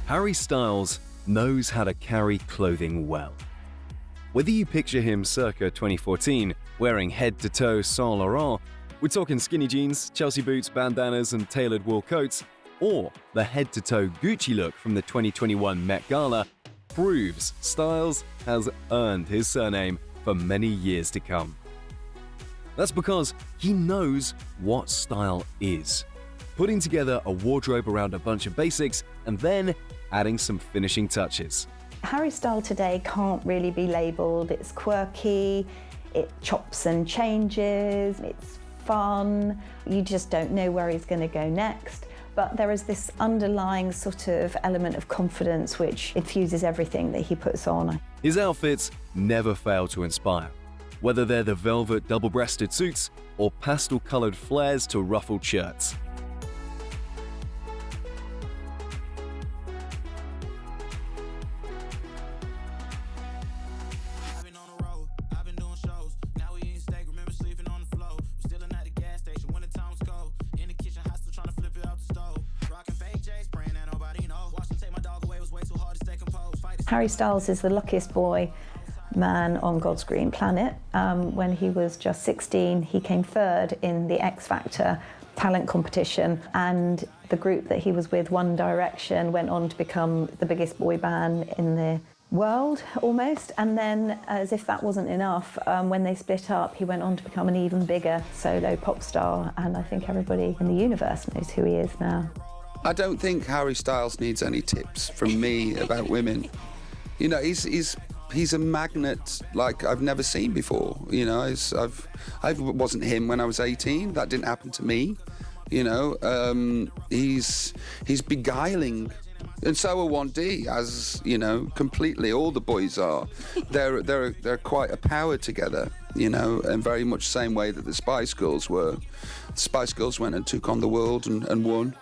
Harry Styles knows how to carry clothing well. Whether you picture him circa 2014, wearing head-to-toe Saint Laurent, we're talking skinny jeans, Chelsea boots, bandanas and tailored wool coats, or the head-to-toe Gucci look from the 2021 Met Gala, proves Styles has earned his surname for many years to come. That's because he knows what style is, putting together a wardrobe around a bunch of basics and then adding some finishing touches. Harry's style today can't really be labelled. It's quirky, it chops and changes, it's fun, you just don't know where he's going to go next. But there is this underlying sort of element of confidence which infuses everything that he puts on. His outfits never fail to inspire, whether they're the velvet double-breasted suits or pastel-colored flares to ruffled shirts. Harry Styles is the luckiest man on God's green planet. When he was just 16, he came third in the X Factor talent competition, and the group that he was with, One Direction, went on to become the biggest boy band in the world, almost. And then, as if that wasn't enough, when they split up, he went on to become an even bigger solo pop star, and I think everybody in the universe knows who he is now. I don't think Harry Styles needs any tips from me about women. You know, he's a magnet like I've never seen before. You know, I wasn't him when I was 18. That didn't happen to me. You know, he's beguiling, and so are 1D, as you know, completely. All the boys are. They're quite a power together. You know, and very much the same way that the Spice Girls were. The Spice Girls went and took on the world and won.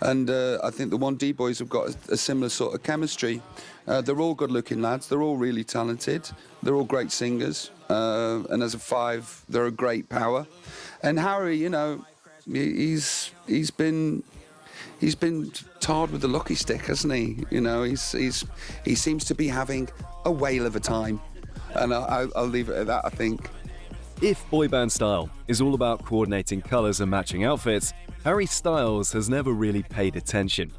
And I think the 1D boys have got a similar sort of chemistry. They're all good-looking lads. They're all really talented. They're all great singers. And as a five, they're a great power. And Harry, you know, he's been tarred with the lucky stick, hasn't he? You know, he seems to be having a whale of a time. And I'll leave it at that, I think. If boy band style is all about coordinating colours and matching outfits, Harry Styles has never really paid attention.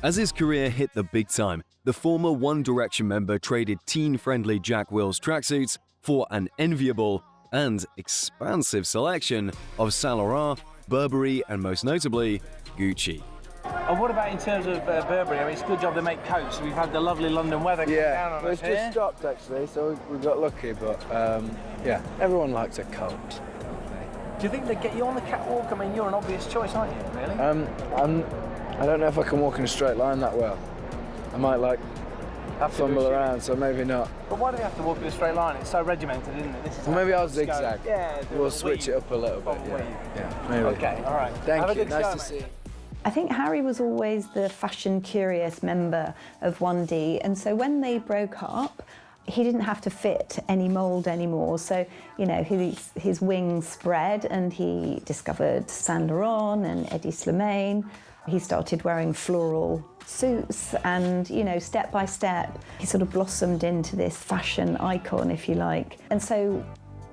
As his career hit the big time, the former One Direction member traded teen-friendly Jack Wills tracksuits for an enviable and expansive selection of Saint Laurent, Burberry and most notably, Gucci. And what about in terms of Burberry? I mean, it's a good job they make coats. We've had the lovely London weather come down on us it's just stopped actually, so we got lucky, but yeah, everyone likes a coat. Do you think they get you on the catwalk? I mean, you're an obvious choice, aren't you, really? I don't know if I can walk in a straight line that well. I might fumble around, so maybe not. But why do you have to walk in a straight line? It's so regimented, isn't it? This is maybe I'll zigzag. Yeah, we'll switch it up a little bit. Yeah, maybe. Okay, all right. Thank you. Nice to see you. I think Harry was always the fashion-curious member of 1D, and so when they broke up, he didn't have to fit any mould anymore. So, you know, his wings spread, and he discovered Saint Laurent and Eddie Slimane. He started wearing floral suits, and, you know, step by step, he sort of blossomed into this fashion icon, if you like. And so,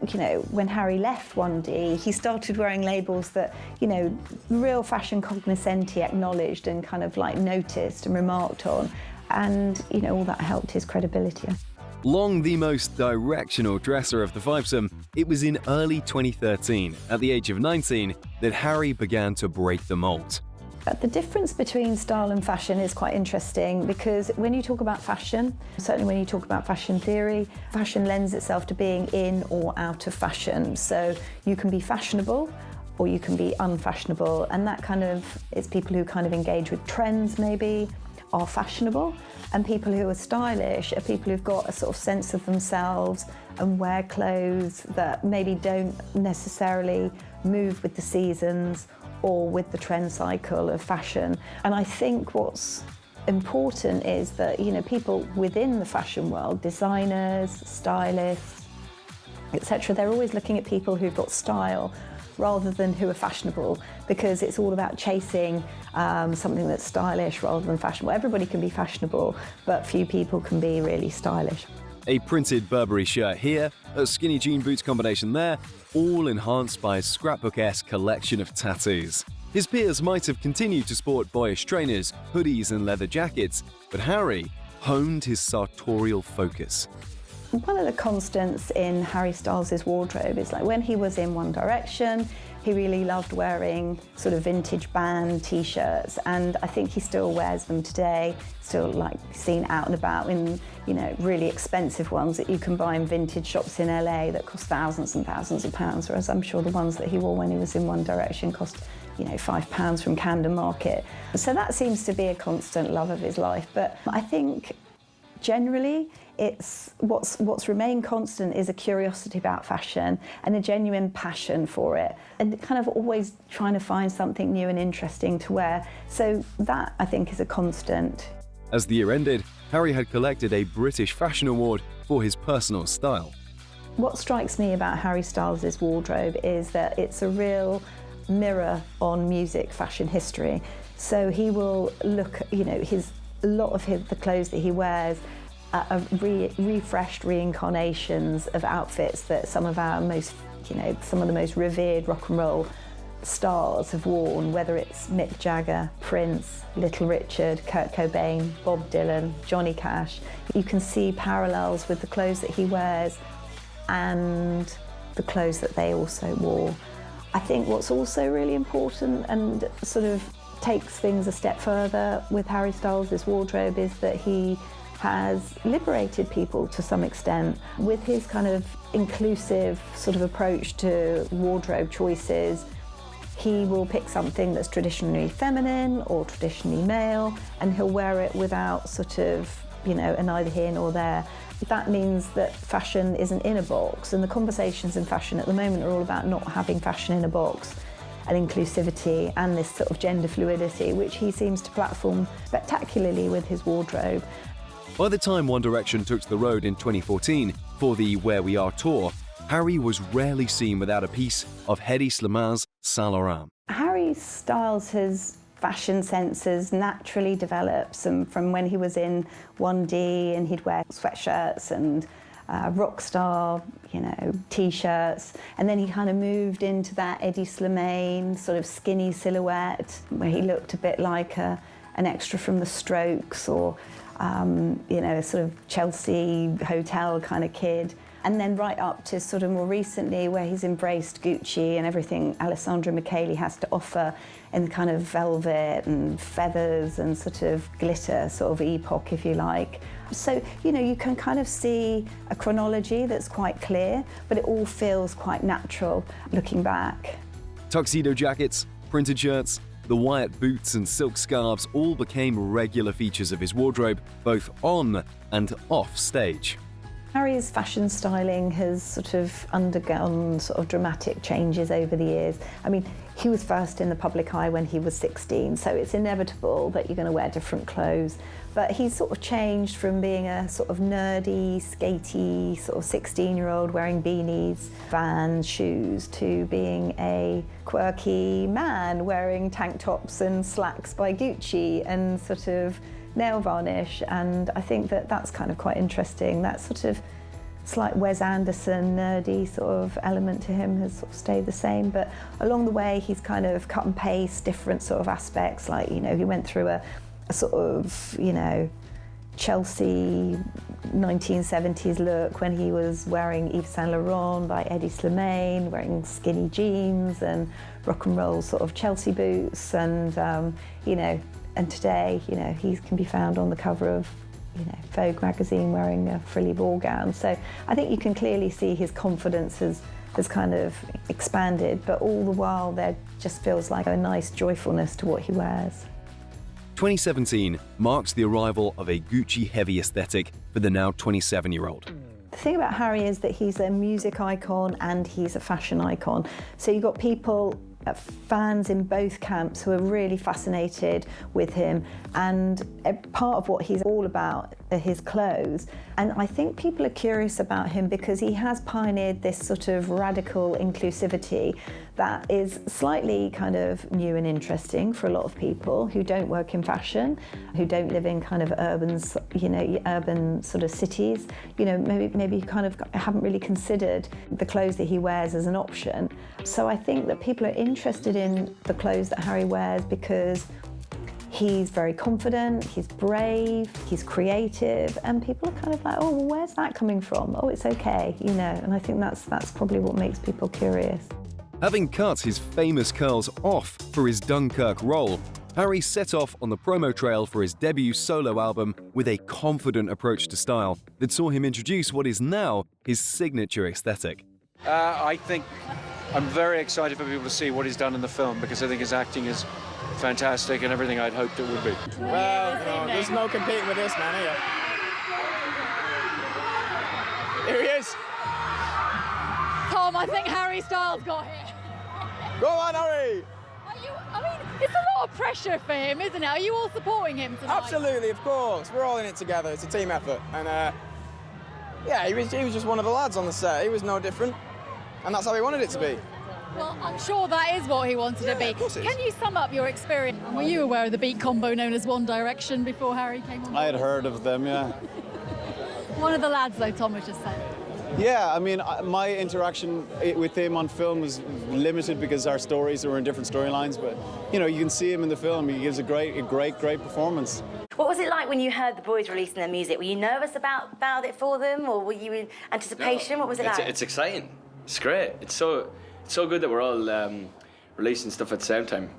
you know, when Harry left 1D, he started wearing labels that, you know, real fashion cognoscenti acknowledged and kind of like noticed and remarked on. And, you know, all that helped his credibility. Long the most directional dresser of the fivesome, it was in early 2013, at the age of 19, that Harry began to break the mold. But the difference between style and fashion is quite interesting, because when you talk about fashion, certainly when you talk about fashion theory, fashion lends itself to being in or out of fashion. So you can be fashionable or you can be unfashionable, and that kind of is people who kind of engage with trends maybe are fashionable, and people who are stylish are people who've got a sort of sense of themselves and wear clothes that maybe don't necessarily move with the seasons or with the trend cycle of fashion. And I think what's important is that, you know, people within the fashion world, designers, stylists, etc., they're always looking at people who've got style rather than who are fashionable, because it's all about chasing something that's stylish rather than fashionable. Everybody can be fashionable, but few people can be really stylish. A printed Burberry shirt here, a skinny jean boots combination there, all enhanced by a scrapbook-esque collection of tattoos. His peers might have continued to sport boyish trainers, hoodies and leather jackets, but Harry honed his sartorial focus. One of the constants in Harry Styles' wardrobe is like when he was in One Direction, he really loved wearing sort of vintage band t-shirts, and I think he still wears them today, still like seen out and about in, you know, really expensive ones that you can buy in vintage shops in LA that cost thousands and thousands of pounds, whereas I'm sure the ones that he wore when he was in One Direction cost, you know, £5 from Camden Market. So that seems to be a constant love of his life, but I think generally it's what's remained constant is a curiosity about fashion and a genuine passion for it, and kind of always trying to find something new and interesting to wear. So that, I think, is a constant. As the year ended, Harry had collected a British Fashion Award for his personal style. What strikes me about Harry Styles' wardrobe is that it's a real mirror on music fashion history. So he will look, you know, a lot of the clothes that he wears are refreshed reincarnations of outfits that some of our most, you know, some of the most revered rock and roll stars have worn, whether it's Mick Jagger, Prince, Little Richard, Kurt Cobain, Bob Dylan, Johnny Cash. You can see parallels with the clothes that he wears and the clothes that they also wore. I think what's also really important and sort of takes things a step further with Harry Styles' wardrobe is that he has liberated people to some extent with his kind of inclusive sort of approach to wardrobe choices. He will pick something that's traditionally feminine or traditionally male, and he'll wear it without sort of, you know, a neither here nor there. That means that fashion isn't in a box, and the conversations in fashion at the moment are all about not having fashion in a box, and inclusivity and this sort of gender fluidity, which he seems to platform spectacularly with his wardrobe. By the time One Direction took to the road in 2014 for the Where We Are tour, Harry was rarely seen without a piece of Hedi Slimane's Saint Laurent. Harry Styles, his fashion senses naturally developed from when he was in 1D, and he'd wear sweatshirts and rock star, you know, t-shirts, and then he kind of moved into that Hedi Slimane sort of skinny silhouette where he looked a bit like an extra from the Strokes, or you know, a sort of Chelsea hotel kind of kid. And then right up to sort of more recently where he's embraced Gucci and everything Alessandro Michele has to offer in the kind of velvet and feathers and sort of glitter sort of epoch, if you like. So, you know, you can kind of see a chronology that's quite clear, but it all feels quite natural looking back. Tuxedo jackets, printed shirts, the Wyatt boots and silk scarves all became regular features of his wardrobe, both on and off stage. Harry's fashion styling has sort of undergone sort of dramatic changes over the years. I mean, he was first in the public eye when he was 16, so it's inevitable that you're going to wear different clothes. But he's sort of changed from being a sort of nerdy, skatey, sort of 16-year-old wearing beanies, Vans, shoes, to being a quirky man wearing tank tops and slacks by Gucci and sort of nail varnish. And I think that that's kind of quite interesting. That sort of slight Wes Anderson nerdy sort of element to him has sort of stayed the same, but along the way he's kind of cut and paste different sort of aspects. Like, you know, he went through a sort of, you know, Chelsea 1970s look when he was wearing Yves Saint Laurent by Hedi Slimane, wearing skinny jeans and rock and roll sort of Chelsea boots, and you know, and today, you know, he can be found on the cover of, you know, Vogue magazine wearing a frilly ball gown. So I think you can clearly see his confidence has kind of expanded, but all the while there just feels like a nice joyfulness to what he wears. 2017 marks the arrival of a Gucci-heavy aesthetic for the now 27-year-old. The thing about Harry is that he's a music icon and he's a fashion icon. So you've got people, fans in both camps, who are really fascinated with him, and part of what he's all about his clothes. And I think people are curious about him because he has pioneered this sort of radical inclusivity that is slightly kind of new and interesting for a lot of people who don't work in fashion, who don't live in kind of urban sort of cities. Maybe kind of haven't really considered the clothes that he wears as an option. So I think that people are interested in the clothes that Harry wears because he's very confident, he's brave, he's creative, and people are kind of like, oh, well, where's that coming from? Oh, it's okay, and I think that's probably what makes people curious. Having cut his famous curls off for his Dunkirk role, Harry set off on the promo trail for his debut solo album with a confident approach to style that saw him introduce what is now his signature aesthetic. I think I'm very excited for people to see what he's done in the film because I think his acting is fantastic and everything I'd hoped it would be. Well, there's no competing with this, man, here he is. Tom, I think Harry Styles got here. Go on, Harry! It's a lot of pressure for him, isn't it? Are you all supporting him tonight? Absolutely, of course. We're all in it together. It's a team effort. And he was just one of the lads on the set. He was no different. And that's how he wanted it to be. Well, I'm sure that is what he wanted to be. Of course it is. Can you sum up your experience? Were you aware of the beat combo known as One Direction before Harry came on? I had heard of them, yeah. One of the lads, though, Tom was just saying. Yeah, I mean, my interaction with him on film was limited because our stories were in different storylines, but, you can see him in the film. He gives a great performance. What was it like when you heard the boys releasing their music? Were you nervous about it for them, or were you in anticipation? No, what was it like? It's exciting. It's great. It's so good that we're all releasing stuff at the same time.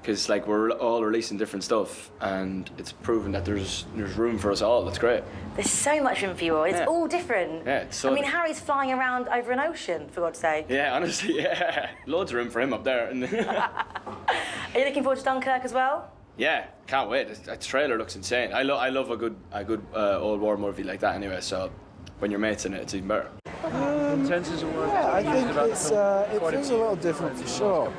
Because we're all releasing different stuff, and it's proven that there's room for us all. That's great. There's so much room for you all. It's all different. Yeah, it's so. Harry's flying around over an ocean, for God's sake. Yeah, honestly, yeah. Loads of room for him up there. Are you looking forward to Dunkirk as well? Yeah, can't wait. The trailer looks insane. I love a good old war movie like that anyway. So when your mate's in it, it's even better. Yeah, I think it feels a little different for sure.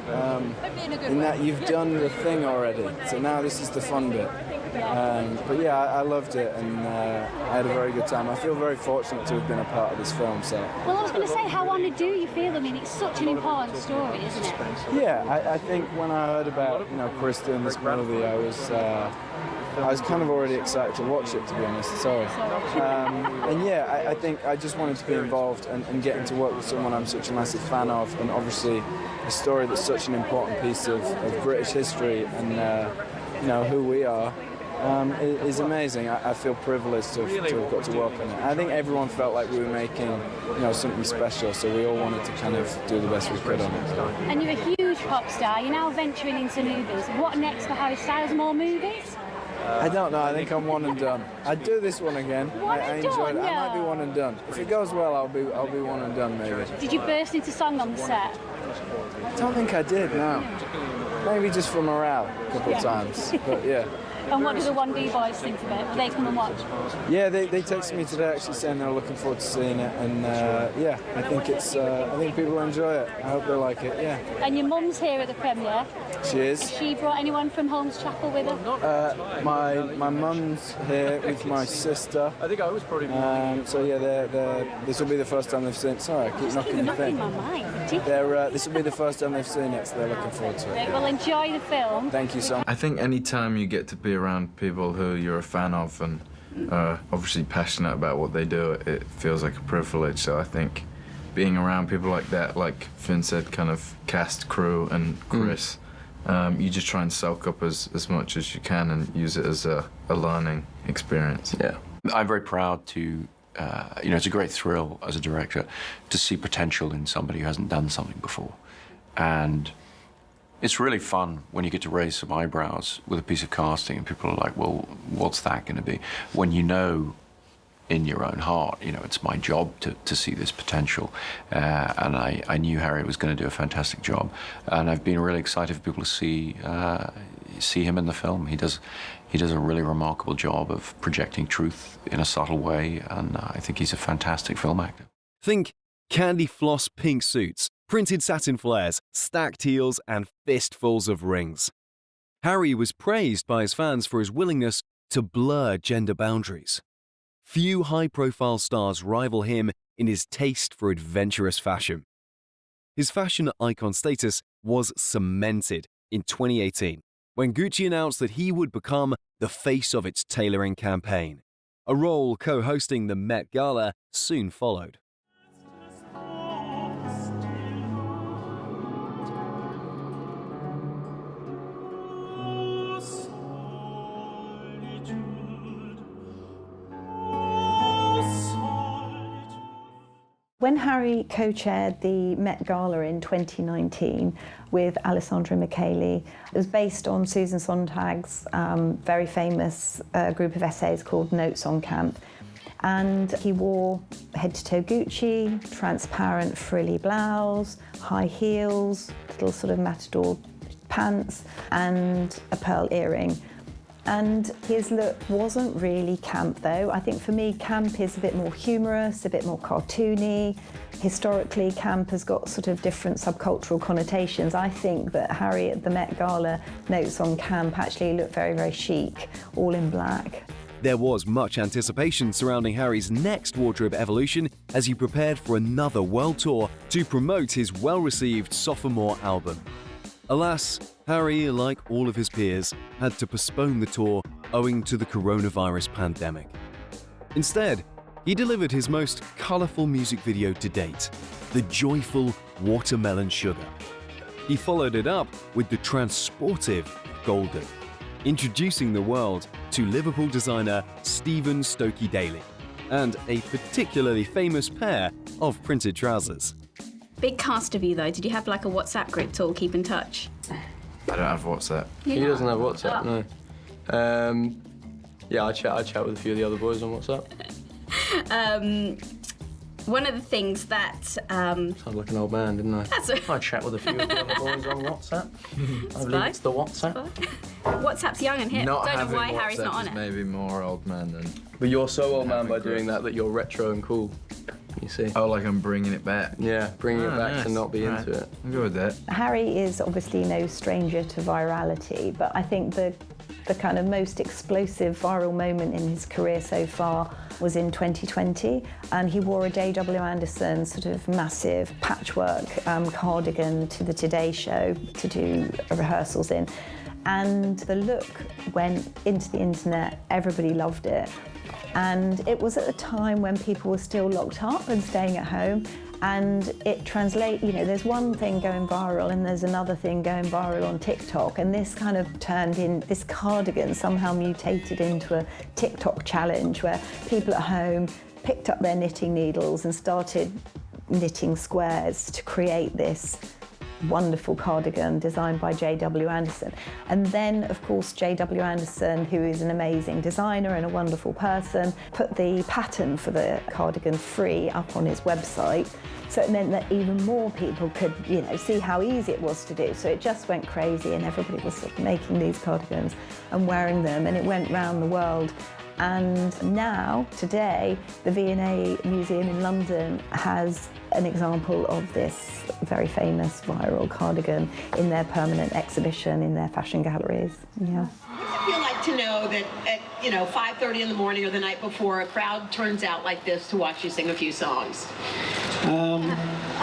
In that you've done the thing already, so now this is the fun bit. But yeah, I loved it and I had a very good time. I feel very fortunate to have been a part of this film. So. Well, I was going to say, how honoured do you feel? I mean, it's such an important story, isn't it? Yeah, I think when I heard about Chris doing this movie, I was kind of already excited to watch it, to be honest. Sorry. And yeah, I think I just wanted to be involved and getting to work with someone I'm such a massive fan of, and obviously a story that's such an important piece of British history and who we are. Is amazing. I feel privileged to have got to work on it. I think everyone felt like we were making, something special, so we all wanted to kind of do the best we could on it. And you're a huge pop star. You're now venturing into movies. What next for Harry Styles? More movies? I don't know. I think I'm one and done. I'd do this one again. I enjoyed it. I might be one and done. If it goes well, I'll be one and done maybe. Did you burst into song on the set? I don't think I did. No. Maybe just for morale a couple of times. But yeah. And what do the 1D boys think of it? Will they come and watch? Yeah, they texted me today actually saying they're looking forward to seeing it, and yeah, I think people will enjoy it. I hope they like it. Yeah. And your mum's here at the premiere. She is. Has she brought anyone from Holmes Chapel with her? My mum's here with my sister. I think I was probably. So yeah, this will be the first time they've seen it. Sorry, I keep knocking the thing. This will be the first time they've seen it, so they're looking forward to it. Well, enjoy the film. Thank you so much. I think any time you get to be around people who you're a fan of and obviously passionate about what they do, it feels like a privilege. So I think being around people like that, like Finn said, kind of cast, crew and Chris, you just try and soak up as much as you can and use it as a learning experience. Yeah, I'm very proud to, it's a great thrill as a director to see potential in somebody who hasn't done something before. And it's really fun when you get to raise some eyebrows with a piece of casting and people are like, well, what's that going to be? When you know in your own heart, it's my job to see this potential. And I knew Harry was going to do a fantastic job. And I've been really excited for people to see him in the film. He does a really remarkable job of projecting truth in a subtle way. And I think he's a fantastic film actor. Think candy floss pink suits, printed satin flares, stacked heels, and fistfuls of rings. Harry was praised by his fans for his willingness to blur gender boundaries. few high-profile stars rival him in his taste for adventurous fashion. His fashion icon status was cemented in 2018 when Gucci announced that he would become the face of its tailoring campaign. A role co-hosting the Met Gala soon followed. When Harry co-chaired the Met Gala in 2019 with Alessandra Michele, it was based on Susan Sontag's very famous group of essays called Notes on Camp. And he wore head-to-toe Gucci, transparent frilly blouse, high heels, little sort of matador pants, and a pearl earring. And his look wasn't really camp though. I think for me, camp is a bit more humorous, a bit more cartoony. Historically, camp has got sort of different subcultural connotations. I think that Harry at the Met Gala Notes on Camp actually looked very, very chic, all in black. There was much anticipation surrounding Harry's next wardrobe evolution as he prepared for another world tour to promote his well-received sophomore album. Alas, Harry, like all of his peers, had to postpone the tour owing to the coronavirus pandemic. Instead, he delivered his most colourful music video to date, the joyful Watermelon Sugar. He followed it up with the transportive Golden, introducing the world to Liverpool designer Stephen Stokey Daly and a particularly famous pair of printed trousers. Big cast of you though, did you have like a WhatsApp group to all keep in touch? I don't have WhatsApp. He doesn't have WhatsApp, no. Yeah, I chat with a few of the other boys on WhatsApp. One of the things that... Sound like an old man, didn't I? I chat with a few of the other boys on WhatsApp. I've linked the WhatsApp. WhatsApp's young and hip. Not Don't know having why Harry's WhatsApp not on is it. maybe more old man than... But you're so old man by doing that you're retro and cool. You see? Oh, like I'm bringing it back. Yeah, bringing it back nice. to not be into it. I'm good with that. Harry is obviously no stranger to virality, but I think the kind of most explosive viral moment in his career so far was in 2020, and he wore a J.W. Anderson sort of massive patchwork cardigan to the Today Show to do rehearsals in. And the look went into the internet, everybody loved it. And it was at a time when people were still locked up and staying at home, and it translates, you know, there's one thing going viral and there's another thing going viral on TikTok, and this kind of turned in, this cardigan somehow mutated into a TikTok challenge where people at home picked up their knitting needles and started knitting squares to create this wonderful cardigan designed by J.W. Anderson. And then, of course, J.W. Anderson, who is an amazing designer and a wonderful person, put the pattern for the cardigan free up on his website. So it meant that even more people could, you know, see how easy it was to do. So it just went crazy, and everybody was sort of making these cardigans and wearing them, and it went round the world. And now, today, the V&A Museum in London has an example of this very famous viral cardigan in their permanent exhibition in their fashion galleries. Yeah. What does it feel like to know that at 5:30 in the morning or the night before, a crowd turns out like this to watch you sing a few songs?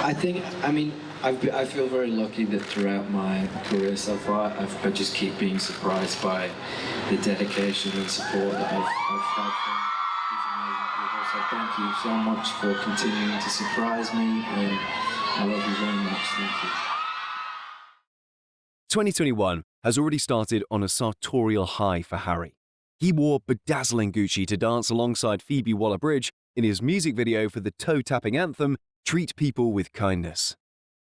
I feel very lucky that throughout my career so far, I just keep being surprised by the dedication and support that I've had from these amazing people. So thank you so much for continuing to surprise me, and I love you very much. Thank you. 2021 has already started on a sartorial high for Harry. He wore bedazzling Gucci to dance alongside Phoebe Waller-Bridge in his music video for the toe-tapping anthem, Treat People with Kindness.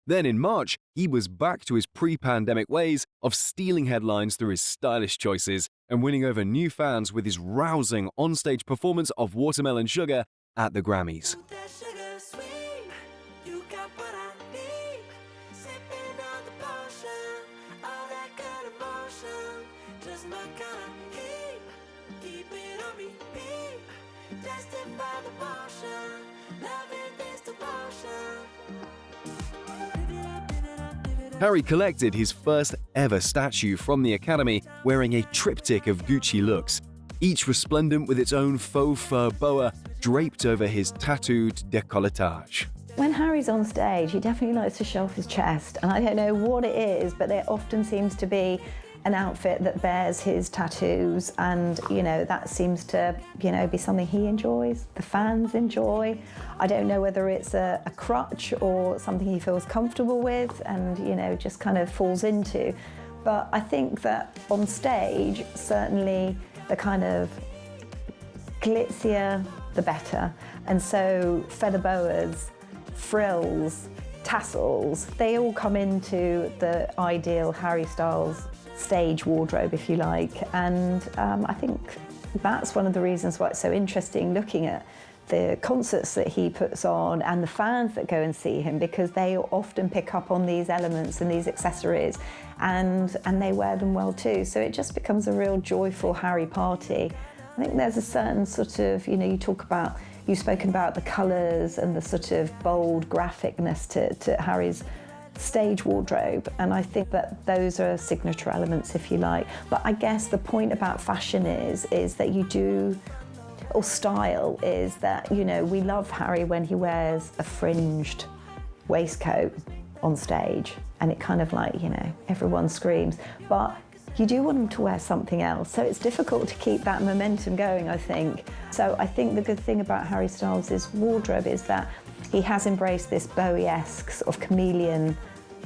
Then in March, he was back to his pre-pandemic ways of stealing headlines through his stylish choices and winning over new fans with his rousing onstage performance of Watermelon Sugar at the Grammys. Harry collected his first ever statue from the Academy wearing a triptych of Gucci looks. each resplendent with its own faux fur boa draped over his tattooed décolletage. When Harry's on stage, he definitely likes to show off his chest, and I don't know what it is, but there often seems to be an outfit that bears his tattoos, and that seems to be something he enjoys, the fans enjoy. I don't know whether it's a crutch or something he feels comfortable with and just kind of falls into, but I think that on stage, certainly the kind of glitzier the better, and so feather boas, frills, tassels, they all come into the ideal Harry Styles stage wardrobe, if you like, and I think that's one of the reasons why it's so interesting looking at the concerts that he puts on and the fans that go and see him, because they often pick up on these elements and these accessories, and they wear them well too. So it just becomes a real joyful Harry party. I think there's a certain sort of, you've spoken about the colours and the sort of bold graphicness to Harry's stage wardrobe, and I think that those are signature elements, if you like. But I guess the point about fashion is that or style is that, we love Harry when he wears a fringed waistcoat on stage, and it kind of everyone screams. But you do want him to wear something else, so it's difficult to keep that momentum going, I think. So I think the good thing about Harry Styles' wardrobe is that he has embraced this Bowie-esque sort of chameleon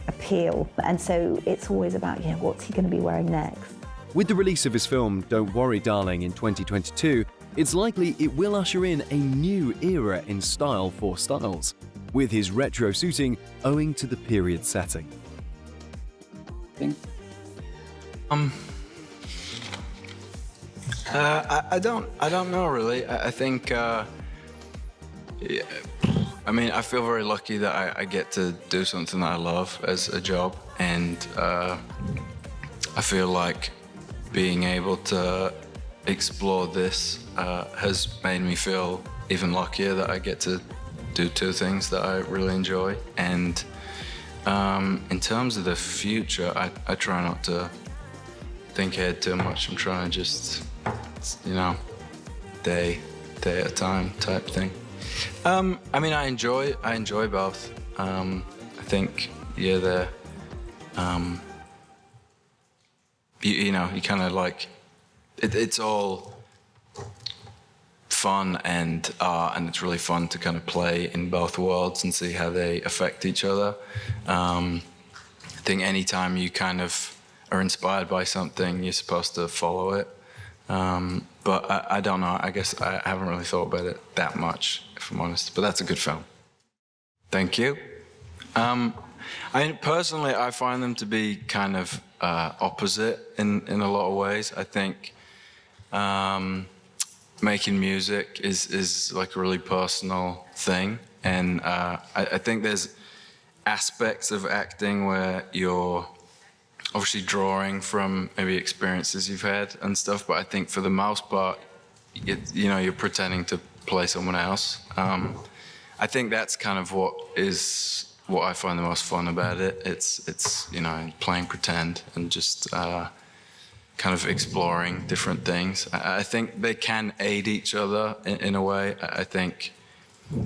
appeal, and so it's always about, what's he going to be wearing next? With the release of his film Don't Worry Darling in 2022, it's likely it will usher in a new era in style for Styles, with his retro suiting owing to the period setting. I don't know really. I think I feel very lucky that I get to do something that I love as a job, and I feel like being able to explore this has made me feel even luckier that I get to do two things that I really enjoy. And in terms of the future, I try not to think ahead too much. I'm trying to just, day at a time type thing. I enjoy both. I think, they're, you kind of like, it's all fun and art, and it's really fun to kind of play in both worlds and see how they affect each other. I think anytime you kind of are inspired by something, you're supposed to follow it. But I don't know, I guess I haven't really thought about it that much, if I'm honest, but that's a good film. Thank you. Personally, I find them to be kind of opposite in a lot of ways. I think making music is like a really personal thing, and I think there's aspects of acting where you're obviously drawing from maybe experiences you've had and stuff, but I think for the most part, you're pretending to play someone else. I think that's kind of what I find the most fun about it. It's playing pretend and just kind of exploring different things. I think they can aid each other in a way. I think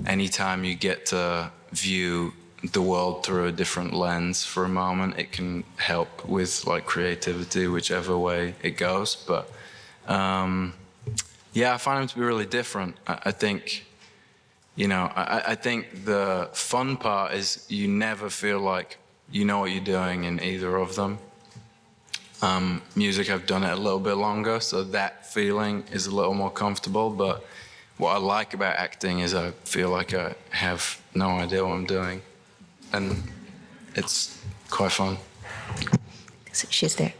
anytime you get to view the world through a different lens for a moment, it can help with like creativity, whichever way it goes. But I find them to be really different. I think, I think the fun part is you never feel like you know what you're doing in either of them. Music, I've done it a little bit longer, so that feeling is a little more comfortable. But what I like about acting is I feel like I have no idea what I'm doing, and it's quite fun. She's there.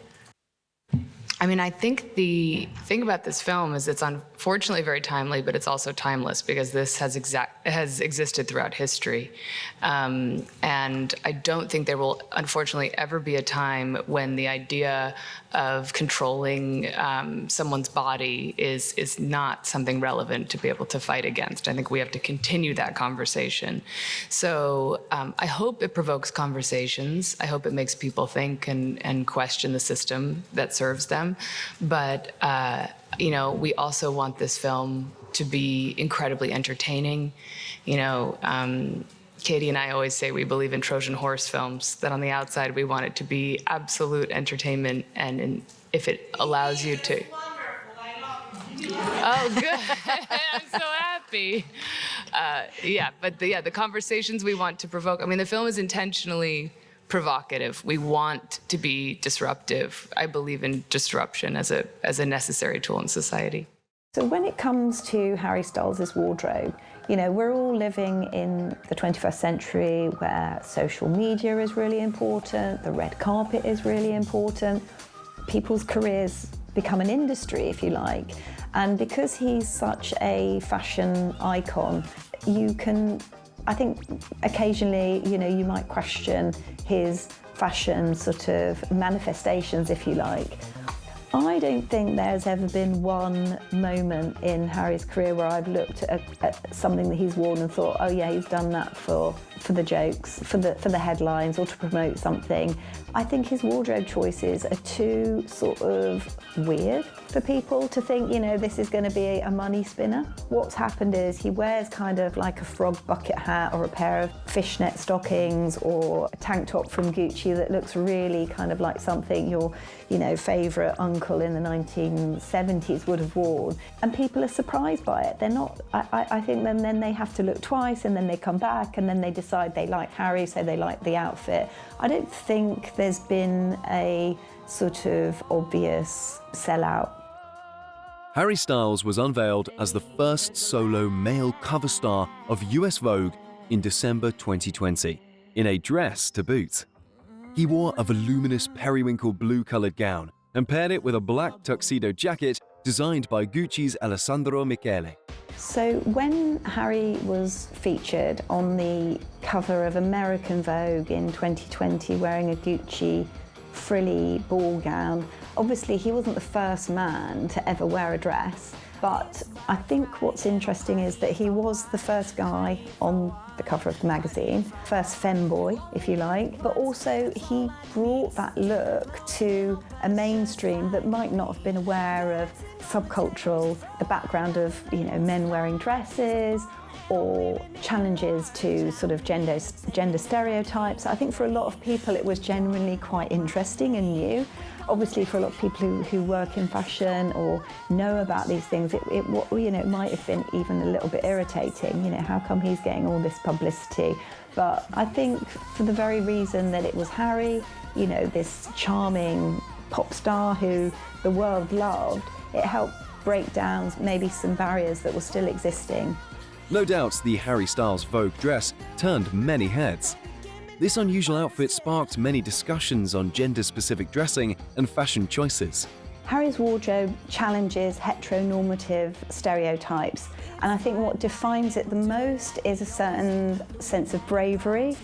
I think the thing about this film is it's unfortunately very timely, but it's also timeless because this has existed throughout history. And I don't think there will unfortunately ever be a time when the idea of controlling someone's body is not something relevant to be able to fight against. I think we have to continue that conversation. So I hope it provokes conversations. I hope it makes people think and question the system that serves them. But you know, we also want this film to be incredibly entertaining. You know, Katie and I always say we believe in Trojan horse films, that on the outside we want it to be absolute entertainment, and if it allows you to... Oh, good. I'm so happy. The conversations we want to provoke. I mean, the film is intentionally provocative. We want to be disruptive. I believe in disruption as a necessary tool in society. So when it comes to Harry Styles' wardrobe, you know, we're all living in the 21st century where social media is really important, the red carpet is really important, people's careers become an industry, if you like. And because he's such a fashion icon, you can, I think occasionally, you know, you might question his fashion sort of manifestations, if you like. I don't think there's ever been one moment in Harry's career where I've looked at something that he's worn and thought, oh yeah, he's done that for the jokes, for the headlines, or to promote something. I think his wardrobe choices are too sort of weird for people to think, you know, this is going to be a money spinner. What's happened is he wears kind of like a frog bucket hat or a pair of fishnet stockings or a tank top from Gucci that looks really kind of like something your, you know, favourite uncle in the 1970s would have worn. And people are surprised by it. They're not, I think then they have to look twice, and then they come back and then they decide they like Harry, so they like the outfit. I don't think there's been a sort of obvious sellout. Harry Styles was unveiled as the first solo male cover star of US Vogue in December 2020, in a dress to boot. He wore a voluminous periwinkle blue-coloured gown and paired it with a black tuxedo jacket designed by Gucci's Alessandro Michele. So when Harry was featured on the cover of American Vogue in 2020 wearing a Gucci frilly ball gown, obviously he wasn't the first man to ever wear a dress, but I think what's interesting is that he was the first guy on the cover of the magazine, first femboy, if you like, but also he brought that look to a mainstream that might not have been aware of subcultural, the background of, you know, men wearing dresses or challenges to sort of gender stereotypes. I think for a lot of people it was genuinely quite interesting and new. Obviously, for a lot of people who work in fashion or know about these things, it might have been even a little bit irritating. You know, how come he's getting all this publicity? But I think for the very reason that it was Harry, you know, this charming pop star who the world loved, it helped break down maybe some barriers that were still existing. No doubt the Harry Styles Vogue dress turned many heads. This unusual outfit sparked many discussions on gender-specific dressing and fashion choices. Harry's wardrobe challenges heteronormative stereotypes, and I think what defines it the most is a certain sense of bravery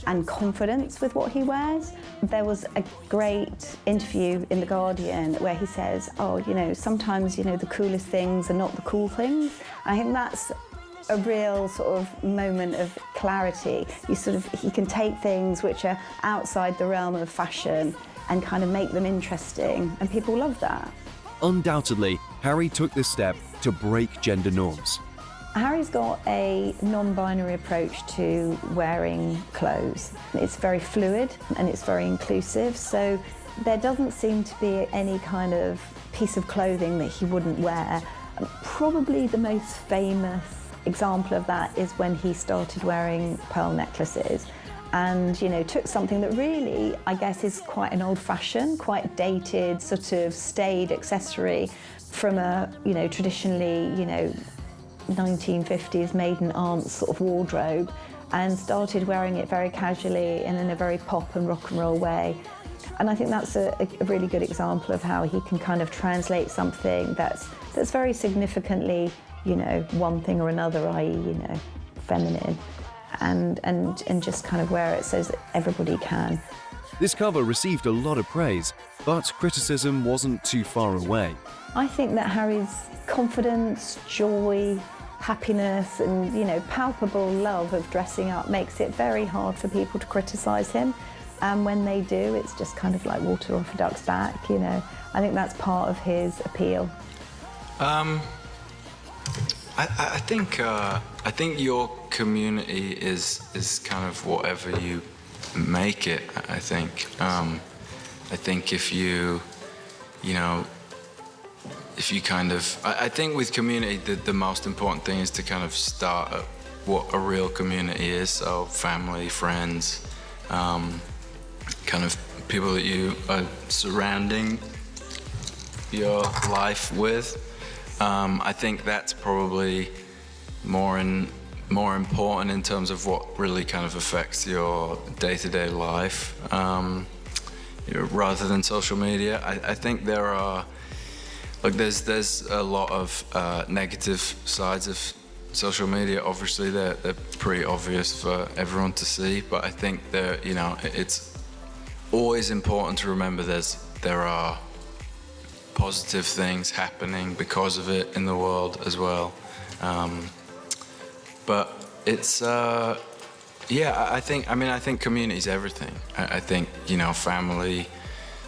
and confidence with what he wears. There was a great interview in The Guardian where he says, oh, you know, sometimes, you know, the coolest things are not the cool things. I think that's a real sort of moment of clarity. You can take things which are outside the realm of fashion and kind of make them interesting, and people love that. Undoubtedly, Harry took this step to break gender norms. Harry's got a non-binary approach to wearing clothes. It's very fluid and it's very inclusive, so there doesn't seem to be any kind of piece of clothing that he wouldn't wear. Probably the most famous example of that is when he started wearing pearl necklaces and, you know, took something that really, I guess, is quite an old-fashioned, quite dated, sort of staid accessory from a, you know, traditionally, you know, 1950s maiden aunt sort of wardrobe, and started wearing it very casually and in a very pop and rock and roll way. And I think that's a really good example of how he can kind of translate something that's very significantly, you know, one thing or another, i.e., you know, feminine, and just kind of wear it so that everybody can. This cover received a lot of praise, but criticism wasn't too far away. I think that Harry's confidence, joy, happiness and, you know, palpable love of dressing up makes it very hard for people to criticise him. And when they do, it's just kind of like water off a duck's back, you know. I think that's part of his appeal. I think your community is kind of whatever you make it. I think if you kind of, I think with community, the most important thing is to kind of start at what a real community is. So family, friends, kind of people that you are surrounding your life with. I think that's probably more important in terms of what really kind of affects your day-to-day life, rather than social media. I think there are, there's a lot of negative sides of social media. Obviously, they're pretty obvious for everyone to see, but I think it's always important to remember there are positive things happening because of it in the world as well. But it's I think community is everything. I think family,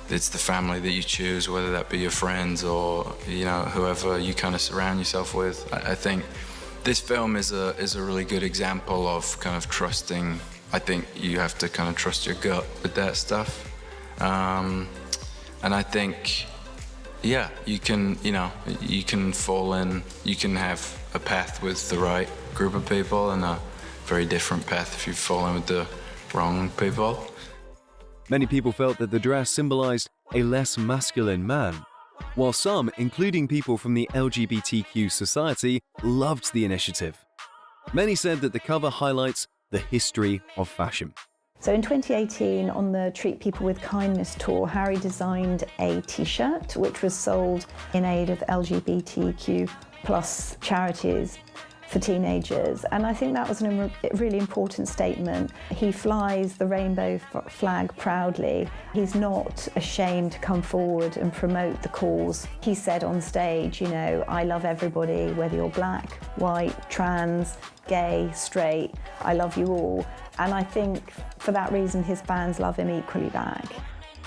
it's the family that you choose, whether that be your friends or whoever you kind of surround yourself with. I think this film is a really good example of kind of trusting. I think you have to kind of trust your gut with that stuff, and I think you can fall in, you can have a path with the right group of people and a very different path if you fall in with the wrong people. Many people felt that the dress symbolized a less masculine man, while some, including people from the LGBTQ society, loved the initiative. Many said that the cover highlights the history of fashion. So in 2018, on the Treat People with Kindness tour, Harry designed a t-shirt which was sold in aid of LGBTQ plus charities for teenagers. And I think that was a really important statement. He flies the rainbow flag proudly. He's not ashamed to come forward and promote the cause. He said on stage, I love everybody, whether you're black, white, trans, gay, straight, I love you all. And I think for that reason, his fans love him equally back.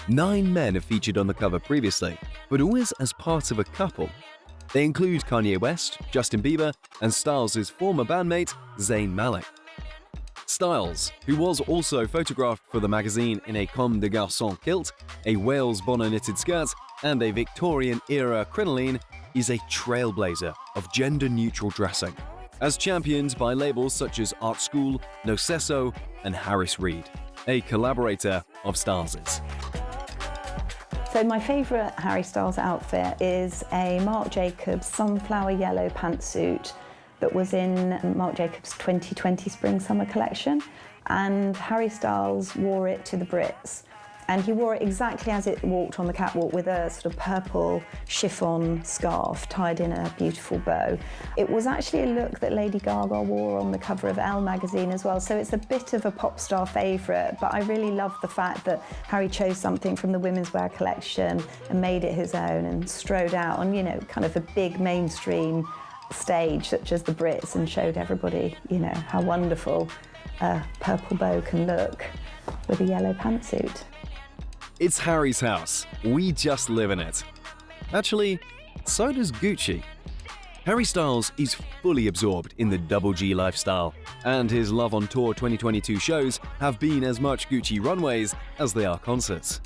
9 men have featured on the cover previously, but always as part of a couple. They include Kanye West, Justin Bieber, and Styles' former bandmate, Zayn Malik. Styles, who was also photographed for the magazine in a comme des garçons kilt, a Wales Bono knitted skirt, and a Victorian-era crinoline, is a trailblazer of gender-neutral dressing, as championed by labels such as Art School, Nocesso, and Harris Reed, a collaborator of Styles's. So my favourite Harry Styles outfit is a Marc Jacobs sunflower yellow pantsuit that was in Marc Jacobs' 2020 Spring-Summer collection, and Harry Styles wore it to the Brits. And he wore it exactly as it walked on the catwalk, with a sort of purple chiffon scarf tied in a beautiful bow. It was actually a look that Lady Gaga wore on the cover of Elle magazine as well, so it's a bit of a pop star favourite, but I really love the fact that Harry chose something from the women's wear collection and made it his own and strode out on, kind of a big mainstream stage such as the Brits and showed everybody, how wonderful a purple bow can look with a yellow pantsuit. It's Harry's house. We just live in it. Actually, so does Gucci. Harry Styles is fully absorbed in the Double G lifestyle, and his Love on Tour 2022 shows have been as much Gucci runways as they are concerts.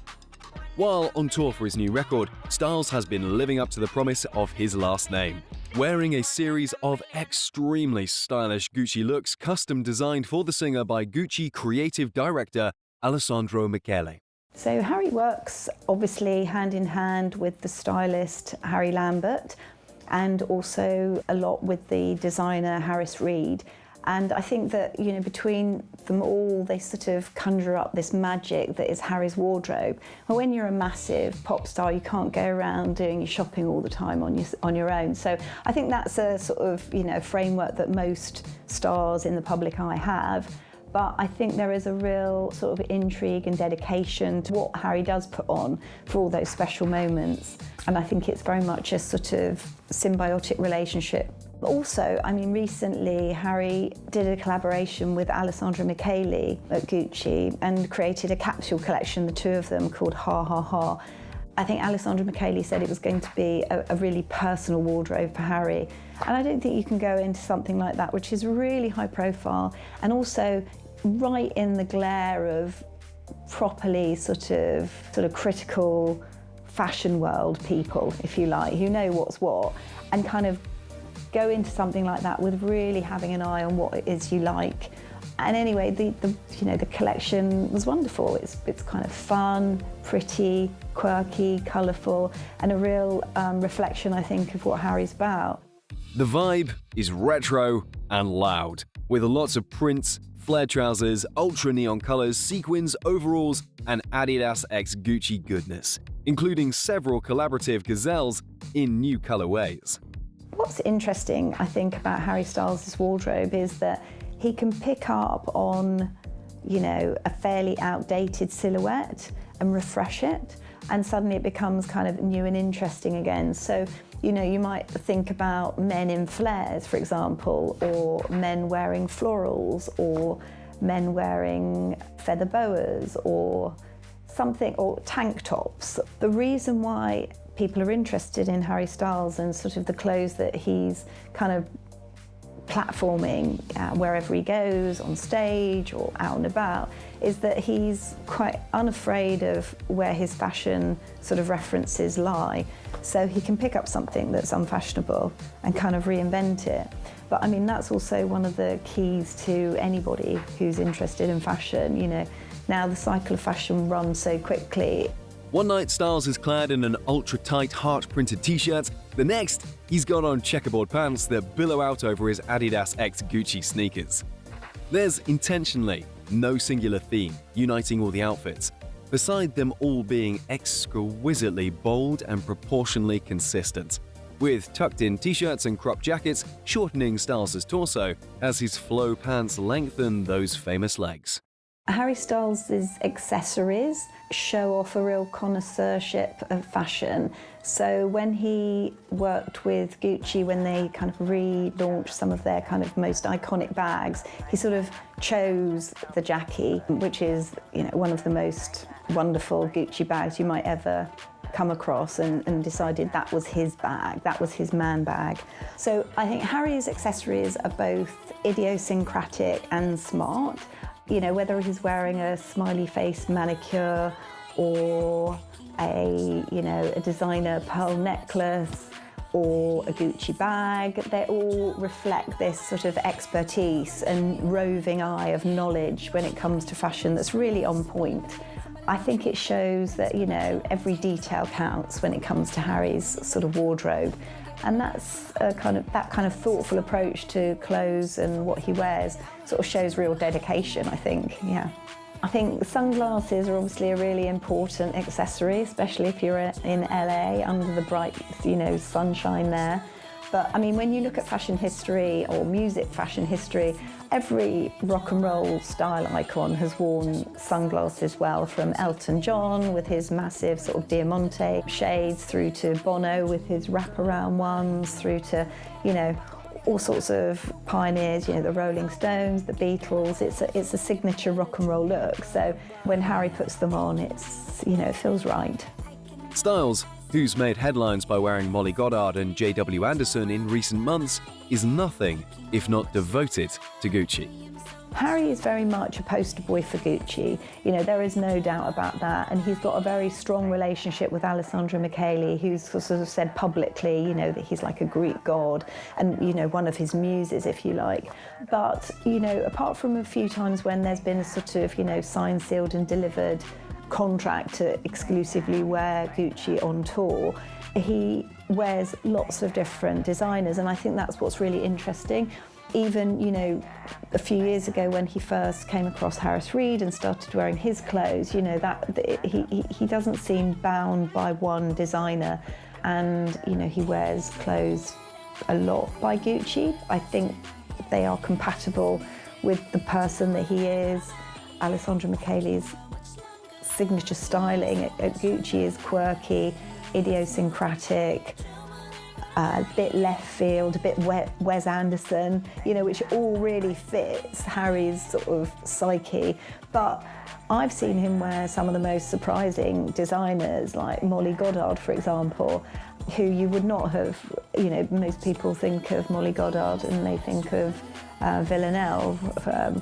While on tour for his new record, Styles has been living up to the promise of his last name, wearing a series of extremely stylish Gucci looks custom designed for the singer by Gucci creative director Alessandro Michele. So Harry works obviously hand in hand with the stylist Harry Lambert, and also a lot with the designer Harris Reed. And I think that, between them all, they sort of conjure up this magic that is Harry's wardrobe. But when you're a massive pop star, you can't go around doing your shopping all the time on your own. So I think that's a sort of, framework that most stars in the public eye have. But I think there is a real sort of intrigue and dedication to what Harry does put on for all those special moments. And I think it's very much a sort of symbiotic relationship. Also, recently Harry did a collaboration with Alessandro Michele at Gucci and created a capsule collection, the two of them, called Ha Ha Ha. I think Alessandra Michele said it was going to be a really personal wardrobe for Harry. And I don't think you can go into something like that, which is really high profile and also right in the glare of properly sort of critical fashion world people, if you like, who know what's what, and kind of go into something like that with really having an eye on what it is you like. And anyway, the collection was wonderful. It's kind of fun, pretty, quirky, colourful, and a real reflection, I think, of what Harry's about. The vibe is retro and loud, with lots of prints, flared trousers, ultra neon colours, sequins, overalls, and Adidas x Gucci goodness, including several collaborative gazelles in new colourways. What's interesting, I think, about Harry Styles' wardrobe is that he can pick up on, a fairly outdated silhouette and refresh it, and suddenly it becomes kind of new and interesting again. So, you might think about men in flares, for example, or men wearing florals, or men wearing feather boas, or something, or tank tops. The reason why people are interested in Harry Styles and sort of the clothes that he's kind of platforming wherever he goes, on stage or out and about, is that he's quite unafraid of where his fashion sort of references lie. So he can pick up something that's unfashionable and kind of reinvent it. But I mean, that's also one of the keys to anybody who's interested in fashion. Now the cycle of fashion runs so quickly. One night, Styles is clad in an ultra-tight heart-printed t-shirt. The next, he's got on checkerboard pants that billow out over his Adidas x Gucci sneakers. There's intentionally no singular theme uniting all the outfits, beside them all being exquisitely bold and proportionally consistent, with tucked-in t-shirts and crop jackets shortening Styles' torso as his flow pants lengthen those famous legs. Harry Styles' accessories show off a real connoisseurship of fashion. So when he worked with Gucci, when they kind of relaunched some of their kind of most iconic bags, he sort of chose the Jackie, which is, one of the most wonderful Gucci bags you might ever come across, and decided that was his bag, that was his man bag. So I think Harry's accessories are both idiosyncratic and smart. Whether he's wearing a smiley face manicure or a designer pearl necklace or a Gucci bag, they all reflect this sort of expertise and roving eye of knowledge when it comes to fashion that's really on point. I think it shows that, every detail counts when it comes to Harry's sort of wardrobe. And that's that kind of thoughtful approach to clothes and what he wears sort of shows real dedication, I think, yeah. I think sunglasses are obviously a really important accessory, especially if you're in LA under the bright, sunshine there. But I mean, when you look at fashion history or music fashion history, every rock and roll style icon has worn sunglasses well, from Elton John with his massive sort of Diamante shades, through to Bono with his wraparound ones, through to, all sorts of pioneers, the Rolling Stones, the Beatles. It's a signature rock and roll look. So when Harry puts them on, it's, it feels right. Styles, who's made headlines by wearing Molly Goddard and J.W. Anderson in recent months, is nothing if not devoted to Gucci. Harry is very much a poster boy for Gucci. There is no doubt about that. And he's got a very strong relationship with Alessandra Michele, who's sort of said publicly, that he's like a Greek god and, one of his muses, if you like. But, apart from a few times when there's been a sort of, signed, sealed and delivered contract to exclusively wear Gucci on tour, he wears lots of different designers, and I think that's what's really interesting. Even, a few years ago when he first came across Harris Reed and started wearing his clothes, he doesn't seem bound by one designer, and, he wears clothes a lot by Gucci. I think they are compatible with the person that he is. Alessandra Michele's signature styling at Gucci is quirky, idiosyncratic, a bit left field, a bit Wes Anderson, which all really fits Harry's sort of psyche. But I've seen him wear some of the most surprising designers, like Molly Goddard, for example, who you would not have, most people think of Molly Goddard and they think of Villanelle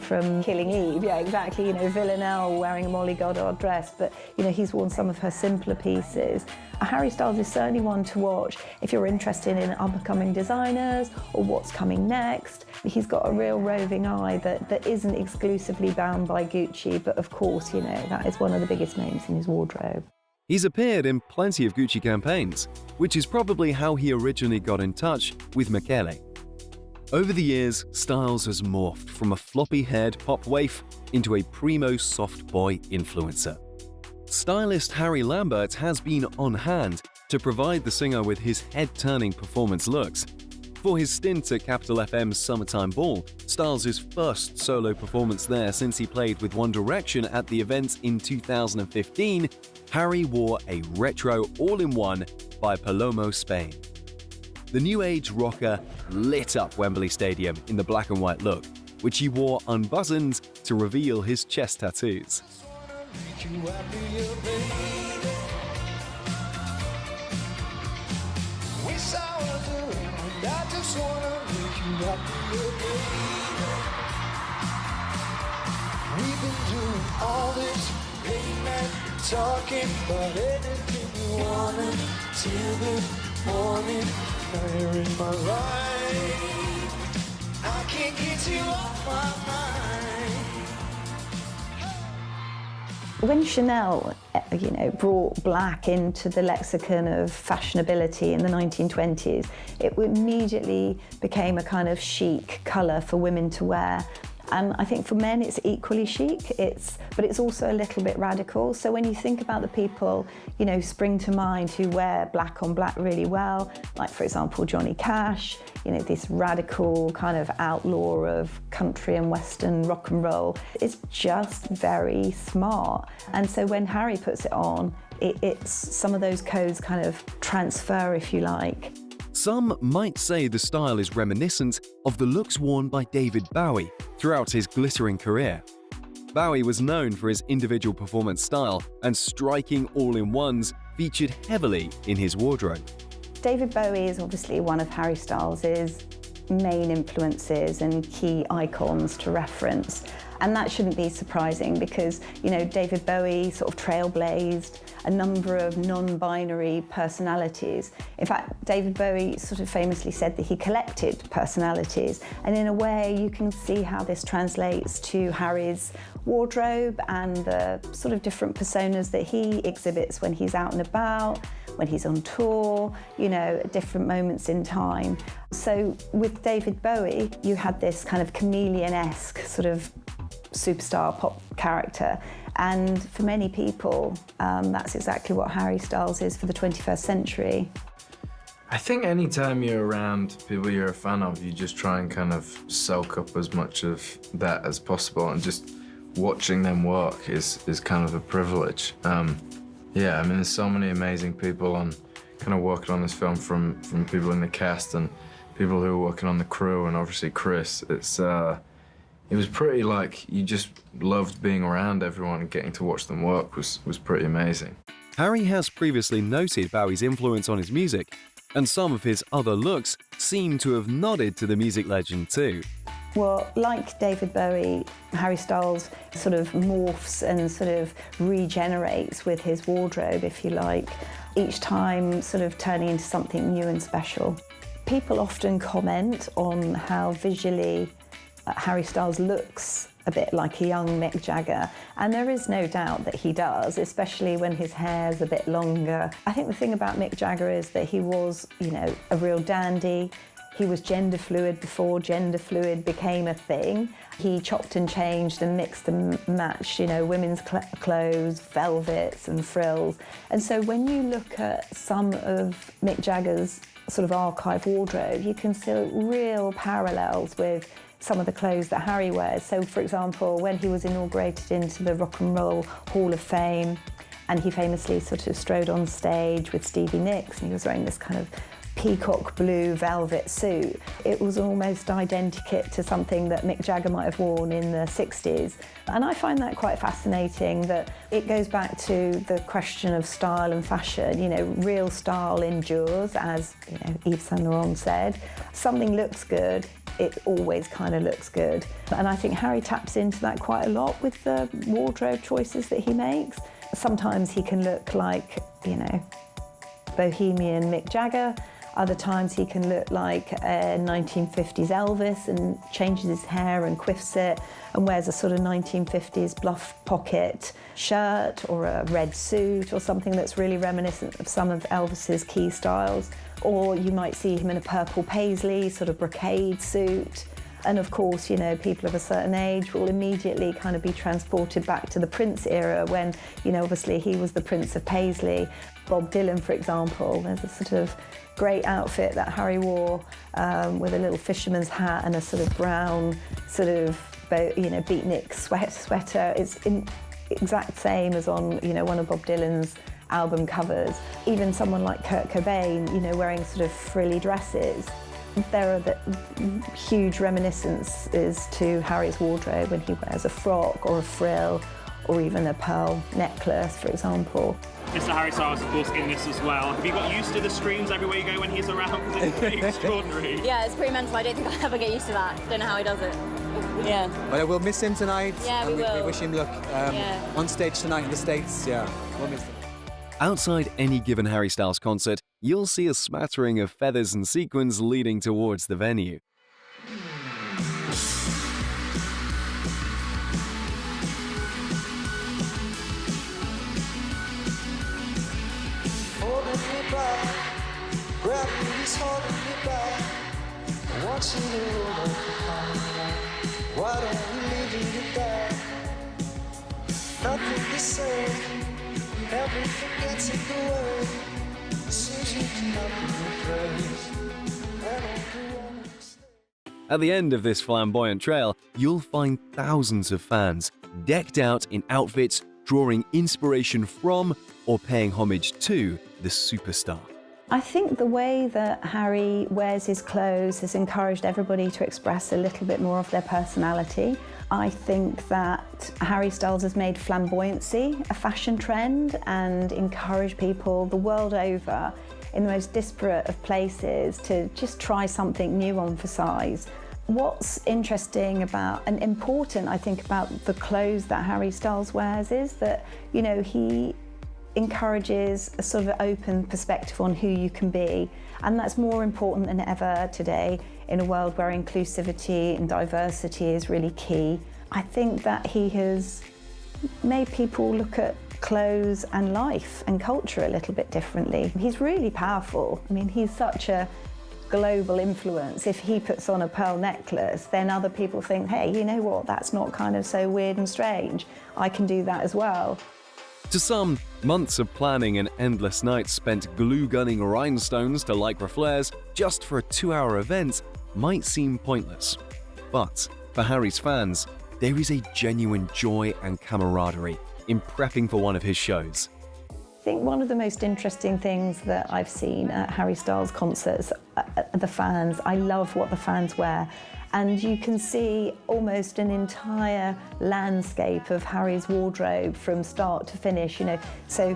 from Killing Eve. Yeah, exactly. Villanelle wearing a Molly Goddard dress, but he's worn some of her simpler pieces. Harry Styles is certainly one to watch if you're interested in up-and-coming designers or what's coming next. He's got a real roving eye that isn't exclusively bound by Gucci, but of course, that is one of the biggest names in his wardrobe. He's appeared in plenty of Gucci campaigns, which is probably how he originally got in touch with MET Gala. Over the years, Styles has morphed from a floppy-haired pop waif into a primo soft boy influencer. Stylist Harry Lambert has been on hand to provide the singer with his head-turning performance looks. For his stint at Capital FM's Summertime Ball, Styles' first solo performance there since he played with One Direction at the event in 2015, Harry wore a retro all-in-one by Palomo Spain. The new age rocker lit up Wembley Stadium in the black and white look, which he wore unbuttoned to reveal his chest tattoos. We've been doing all this late night talking about anything you wanted till the morning. Now you're in my life. I can't get you off my mind. When Chanel, brought black into the lexicon of fashionability in the 1920s, it immediately became a kind of chic colour for women to wear. And I think for men it's equally chic, but it's also a little bit radical. So when you think about the people, spring to mind who wear black on black really well, like for example Johnny Cash, this radical kind of outlaw of country and western rock and roll, it's just very smart. And so when Harry puts it on, it's some of those codes kind of transfer, if you like. Some might say the style is reminiscent of the looks worn by David Bowie throughout his glittering career. Bowie was known for his individual performance style, and striking all-in-ones featured heavily in his wardrobe. David Bowie is obviously one of Harry Styles' main influences and key icons to reference. And that shouldn't be surprising because, David Bowie sort of trailblazed a number of non-binary personalities. In fact, David Bowie sort of famously said that he collected personalities. And in a way, you can see how this translates to Harry's wardrobe and the sort of different personas that he exhibits when he's out and about, when he's on tour, at different moments in time. So with David Bowie, you had this kind of chameleon-esque sort of superstar pop character, and for many people that's exactly what Harry Styles is for the 21st century. I think anytime you're around people you're a fan of, you just try and kind of soak up as much of that as possible, and just watching them work is kind of a privilege. There's so many amazing people kind of working on this film, from people in the cast and people who were working on the crew, and obviously Chris. It was pretty you just loved being around everyone, and getting to watch them work was pretty amazing. Harry has previously noted Bowie's influence on his music, and some of his other looks seem to have nodded to the music legend too. Well, like David Bowie, Harry Styles sort of morphs and sort of regenerates with his wardrobe, if you like, each time sort of turning into something new and special. People often comment on how visually Harry Styles looks a bit like a young Mick Jagger, and there is no doubt that he does, especially when his hair's a bit longer. I think the thing about Mick Jagger is that he was, a real dandy. He was gender fluid before gender fluid became a thing. He chopped and changed and mixed and matched, women's clothes, velvets and frills. And so when you look at some of Mick Jagger's sort of archive wardrobe, you can see real parallels with some of the clothes that Harry wears. So, for example, when he was inaugurated into the Rock and Roll Hall of Fame, and he famously sort of strode on stage with Stevie Nicks, and he was wearing this kind of peacock blue velvet suit. It was almost identical to something that Mick Jagger might have worn in the 60s. And I find that quite fascinating, that it goes back to the question of style and fashion. You know, real style endures, as Yves Saint Laurent said. Something looks good, it always kind of looks good. And I think Harry taps into that quite a lot with the wardrobe choices that he makes. Sometimes he can look like, bohemian Mick Jagger. Other times he can look like a 1950s Elvis and changes his hair and quiffs it and wears a sort of 1950s bluff pocket shirt or a red suit or something that's really reminiscent of some of Elvis's key styles. Or you might see him in a purple paisley, sort of brocade suit. And of course, people of a certain age will immediately kind of be transported back to the Prince era when, obviously he was the Prince of Paisley. Bob Dylan, for example, there's a sort of great outfit that Harry wore with a little fisherman's hat and a sort of brown sort of, beatnik sweater. It's exact same as on, one of Bob Dylan's album covers. Even someone like Kurt Cobain, wearing sort of frilly dresses. There are the huge reminiscences to Harry's wardrobe when he wears a frock or a frill or even a pearl necklace, for example. Mr. Harry Styles, of course, in this as well. Have you got used to the screams everywhere you go when he's around? Because it's pretty extraordinary. Yeah, it's pretty mental. I don't think I'll ever get used to that. Don't know how he does it. Yeah. Well, we'll miss him tonight. Yeah, we will. We wish him luck on stage tonight in the States. Yeah, we'll miss him. Outside any given Harry Styles concert, you'll see a smattering of feathers and sequins leading towards the venue. Holding me back, gravity's holding me back. I want you to hold on. Why don't we leave it there? Nothing to say, everything gets in the way. Seems you cannot be replaced. At the end of this flamboyant trail, you'll find thousands of fans decked out in outfits drawing inspiration from or paying homage to the superstar. I think the way that Harry wears his clothes has encouraged everybody to express a little bit more of their personality. I think that Harry Styles has made flamboyancy a fashion trend and encouraged people the world over in the most disparate of places to just try something new on for size. What's interesting about and important, I think, about the clothes that Harry Styles wears is that, he encourages a sort of open perspective on who you can be. And that's more important than ever today in a world where inclusivity and diversity is really key. I think that he has made people look at clothes and life and culture a little bit differently. He's really powerful. I mean, he's such a global influence. If he puts on a pearl necklace, then other people think, hey, you know what, that's not kind of so weird and strange. I can do that as well. To some, months of planning and endless nights spent glue-gunning rhinestones to lycra flares just for a 2-hour event might seem pointless. But for Harry's fans, there is a genuine joy and camaraderie in prepping for one of his shows. I think one of the most interesting things that I've seen at Harry Styles concerts are the fans. I love what the fans wear. And you can see almost an entire landscape of Harry's wardrobe from start to finish, So,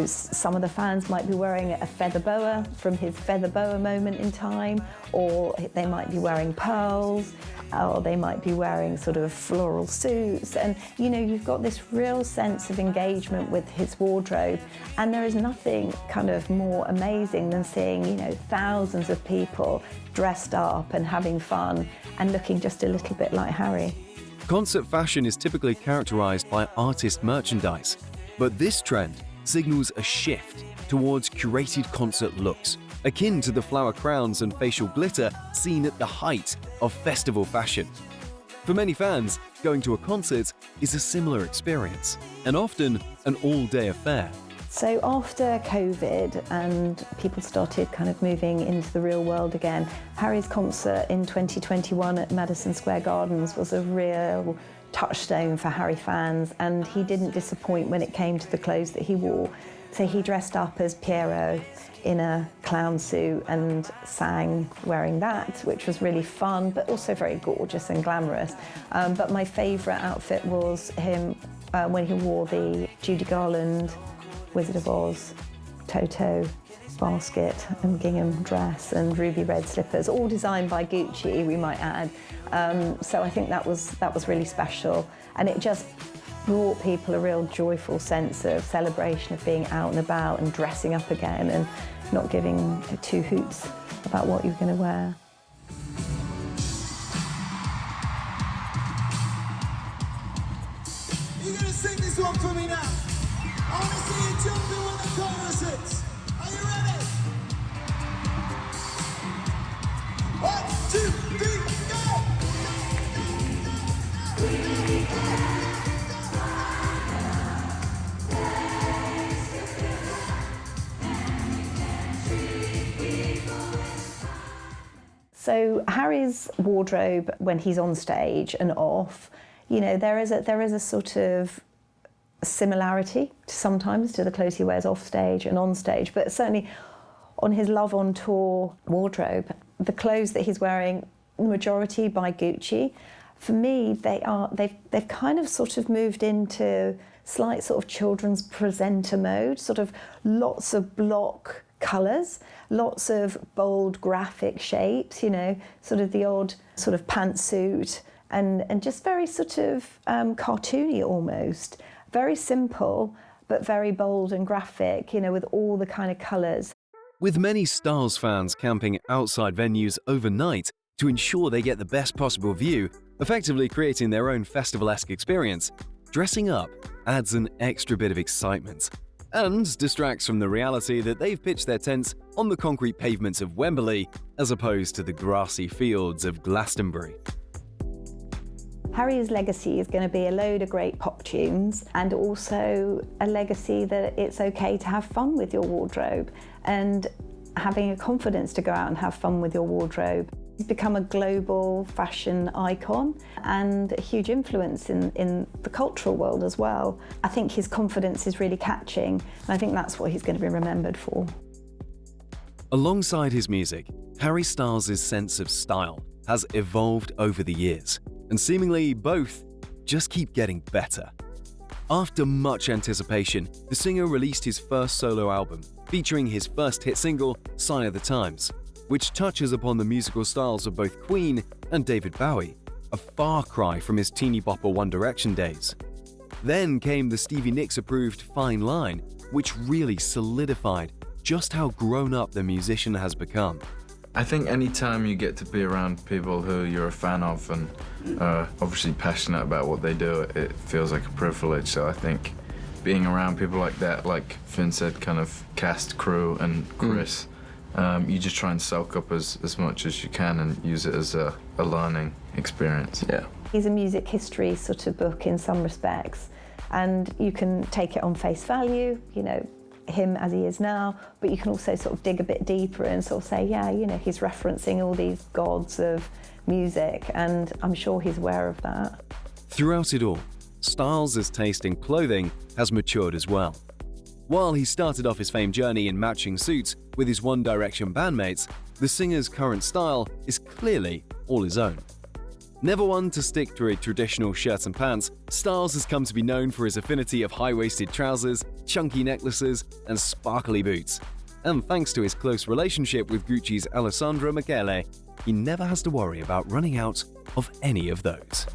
some of the fans might be wearing a feather boa from his feather boa moment in time, or they might be wearing pearls, or they might be wearing sort of floral suits. And, you've got this real sense of engagement with his wardrobe. And there is nothing kind of more amazing than seeing, thousands of people dressed up and having fun and looking just a little bit like Harry. Concert fashion is typically characterized by artist merchandise, but this trend signals a shift towards curated concert looks, akin to the flower crowns and facial glitter seen at the height of festival fashion. For many fans, going to a concert is a similar experience, and often an all-day affair. So after COVID and people started kind of moving into the real world again, Harry's concert in 2021 at Madison Square Gardens was a real touchstone for Harry fans, and he didn't disappoint when it came to the clothes that he wore. So he dressed up as Pierrot in a clown suit and sang wearing that, which was really fun, but also very gorgeous and glamorous. But my favourite outfit was him when he wore the Judy Garland, Wizard of Oz, Toto basket and gingham dress and ruby red slippers, all designed by Gucci, we might add. So I think that was really special, and it just brought people a real joyful sense of celebration of being out and about and dressing up again and not giving two hoots about what you're going to wear. You're going to sing this one for me now. I want to see you jumping when the chorus hits. Are you ready? 1, 2, 3, go! So Harry's wardrobe when he's on stage and off, you know, there is a sort of similarity sometimes to the clothes he wears off stage and on stage, but certainly on his Love on Tour wardrobe, the clothes that he's wearing, the majority by Gucci, for me they've kind of sort of moved into slight sort of children's presenter mode, sort of lots of block colours, lots of bold graphic shapes, you know, sort of the odd sort of pantsuit, and just very sort of cartoony almost. Very simple, but very bold and graphic, you know, with all the kind of colours. With many Styles fans camping outside venues overnight to ensure they get the best possible view, effectively creating their own festival-esque experience, dressing up adds an extra bit of excitement and distracts from the reality that they've pitched their tents on the concrete pavements of Wembley as opposed to the grassy fields of Glastonbury. Harry's legacy is going to be a load of great pop tunes, and also a legacy that it's okay to have fun with your wardrobe and having a confidence to go out and have fun with your wardrobe. He's become a global fashion icon and a huge influence in the cultural world as well. I think his confidence is really catching, and I think that's what he's going to be remembered for. Alongside his music, Harry Styles' sense of style has evolved over the years, and seemingly both just keep getting better. After much anticipation, the singer released his first solo album, featuring his first hit single, Sign of the Times, which touches upon the musical styles of both Queen and David Bowie, a far cry from his teeny bopper One Direction days. Then came the Stevie Nicks-approved Fine Line, which really solidified just how grown-up the musician has become. I think any time you get to be around people who you're a fan of and obviously passionate about what they do, it feels like a privilege. So I think being around people like that, like Finn said, kind of cast, crew and Chris, you just try and soak up as much as you can and use it as a learning experience. Yeah. He's a music history sort of book in some respects, and you can take it on face value, you know, him as he is now, but you can also sort of dig a bit deeper and sort of say, yeah, you know, he's referencing all these gods of music, and I'm sure he's aware of that. Throughout it all, Styles' taste in clothing has matured as well. While he started off his fame journey in matching suits with his One Direction bandmates, the singer's current style is clearly all his own. Never one to stick to a traditional shirt and pants, Styles has come to be known for his affinity of high-waisted trousers, chunky necklaces, and sparkly boots. And thanks to his close relationship with Gucci's Alessandro Michele, he never has to worry about running out of any of those.